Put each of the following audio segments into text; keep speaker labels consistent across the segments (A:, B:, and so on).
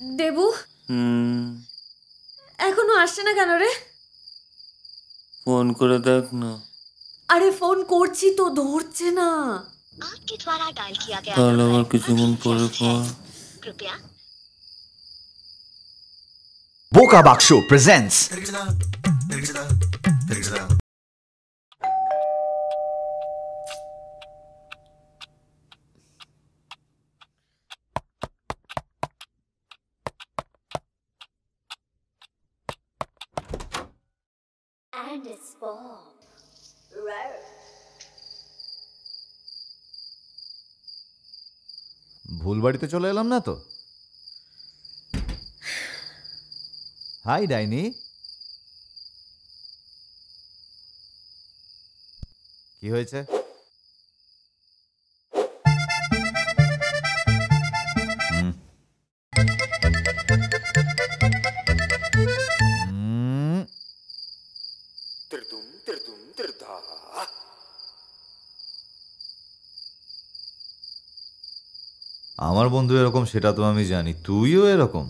A: দেবু এখনো আসছে না কেন রে?
B: ফোন করে দেখ না।
A: আরে ফোন করছি তো, ধরছে না।
B: তাহলে আবার কিছুক্ষণ পরে কর।
C: বোকা বাক্স প্রেজেন্টস
D: And it's Bob.
C: ভুল বাড়িতে চলে এলাম না তো? হাই ডাইনি, কি হয়েছে? আমার বন্ধু এরকম সেটা তো আমি জানি, তুইও এরকম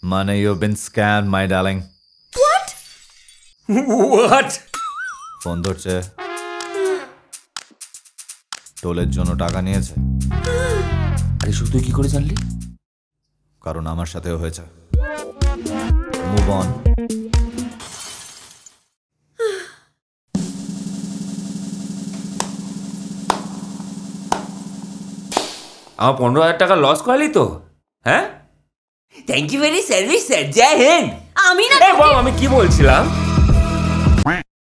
A: মানে
C: you been scam my darling.
B: What?
C: Phone ধরছে, টোলের জন্য টাকা নিয়েছে।
B: আরে শুধু তুই কি করে জানলি?
C: কারণ আমার সাথেও হয়েছে। Move on.
B: আমার 15,000 টাকা লস করালি তো? হ্যাঁ, thank you very service sir, Jai Hind.
A: আমি না,
B: আমি কি বলছিলাম?